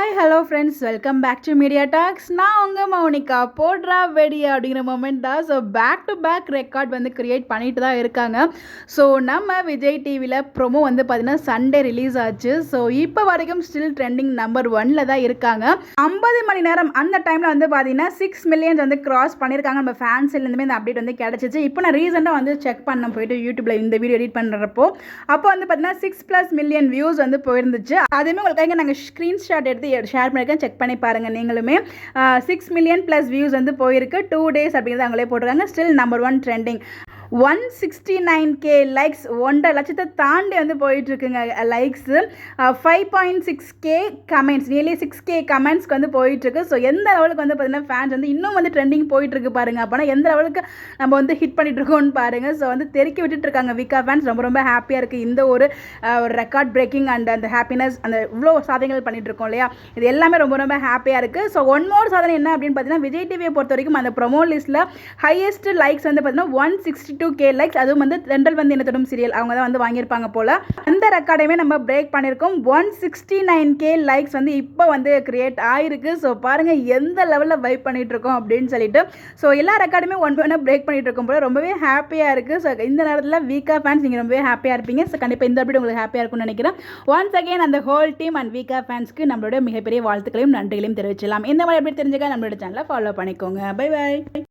Hi hello friends, welcome back to media talks. நான் உங்கள் மௌனிகா. போட்ரா வெடியா அப்படிங்கிற மொமெண்ட் தான். So back to back record வந்து கிரியேட் பண்ணிட்டு தான் இருக்காங்க. ஸோ நம்ம விஜய் டிவியில் ப்ரொமோ வந்து பார்த்திங்கன்னா சண்டே ரிலீஸ் ஆச்சு. ஸோ இப்போ வரைக்கும் ஸ்டில் ட்ரெண்டிங் நம்பர் 1ல் தான் இருக்காங்க. 50 மணி நேரம் அந்த டைமில் வந்து பார்த்திங்கன்னா 6 மில்லியன்ஸ் வந்து கிராஸ் பண்ணியிருக்காங்க. நம்ம ஃபேன்ஸ்லேருந்துமே இந்த அப்டேட் வந்து கிடச்சிச்சு. இப்போ நான் ரீசெண்டாக வந்து செக் பண்ண போயிட்டு யூடியூப்பில் இந்த வீடியோ எடிட் பண்ணுறப்போ அப்போ வந்து பார்த்திங்கன்னா 6+ மில்லியன் வியூஸ் வந்து போயிருந்துச்சு. அதுவுமே உங்களுக்காக நாங்கள் ஸ்க்ரீன்ஷாட் எடுத்து ஷேர் பண்ணியிருக்கேன், செக் பண்ணி பாருங்கள் நீங்களுமே. 6 மில்லியன் + வியூஸ் வந்து போயிருக்கு. 2 days அப்படிங்கிறது அவங்களே போட்டிருக்காங்க. Still number 1 trending. 169K likes, 1.5 லட்சத்தை தாண்டி வந்து போயிட்டுருக்குங்க likes. 5.6K comments, nearly 6K கமெண்ட்ஸ்க்கு வந்து போயிட்டுருக்கு. ஸோ எந்த லெவலுக்கு வந்து பார்த்தீங்கன்னா ஃபேன்ஸ் வந்து இன்னும் வந்து ட்ரெண்டிங் போயிட்டுருக்கு பாருங்கள். அப்போனா எந்த லெவலுக்கு நம்ம வந்து ஹிட் பண்ணிகிட்ருக்கோன்னு பாருங்கள். ஸோ வந்து தெருக்கி விட்டுட்டுருக்காங்க விகா ஃபேன்ஸ். ரொம்ப ரொம்ப ஹாப்பியாக இருக்குது. இந்த ஒரு ரெக்கார்ட் பிரேக்கிங் அண்ட் அந்த ஹாப்பினஸ், அந்த இவ்வளோ சாதனைகள் பண்ணிகிட்ருக்கோம் இல்லையா, இது எல்லாமே ரொம்ப ரொம்ப ஹாப்பியாக இருக்குது. ஸோ ஒன் மோர் சாதனை என்ன அப்படின்னு பார்த்தீங்கன்னா, விஜய் டிவியை பொறுத்த வரைக்கும் அந்த ப்ரொமோ லிஸ்ட்டில் ஹையஸ்ட் லைக்ஸ் வந்து பார்த்தீங்கன்னா 162K லைக்ஸ். அதுவும் வந்து தென்றல் வந்து என்ன தொடும் சீரியல் அவங்க தான் வந்து வாங்கியிருப்பாங்க போல். அந்த ரெக்கார்டையுமே நம்ம பிரேக் பண்ணியிருக்கோம். 169K லைக்ஸ் வந்து இப்போ வந்து கிரியேட் ஆயிருக்கு. ஸோ பாருங்கள் எந்த லெவலில் வைப் பண்ணிட்டு இருக்கோம் அப்படின்னு சொல்லிட்டு. ஸோ எல்லா ரெக்கார்டுமே ஒன்று பிரேக் பண்ணிட்டு இருக்கும் போல ரொம்பவே ஹாப்பியாக இருக்குது. ஸோ இந்த நேரத்தில் வீக்கா ஃபேன்ஸ் நீங்கள் ரொம்பவே ஹாப்பியாக இருப்பீங்க. ஸோ கண்டிப்பாக இந்த அப்டேட் உங்களுக்கு ஹாப்பியாக இருக்கும்னு நினைக்கிறேன். ஒன்ஸ் அகைன் அந்த ஹோல் டீம் அண்ட் வீக்கா ஃபேன்ஸ்க்கு நம்மளோட மிகப்பெரிய வாழ்த்துக்களையும் நன்றிகளையும் தெரிவிச்சலாம். இந்த மாதிரி அப்டேட் தெரிஞ்சுக்க நம்மளோட சேனலை ஃபாலோ பண்ணிக்கோங்க. Bye by.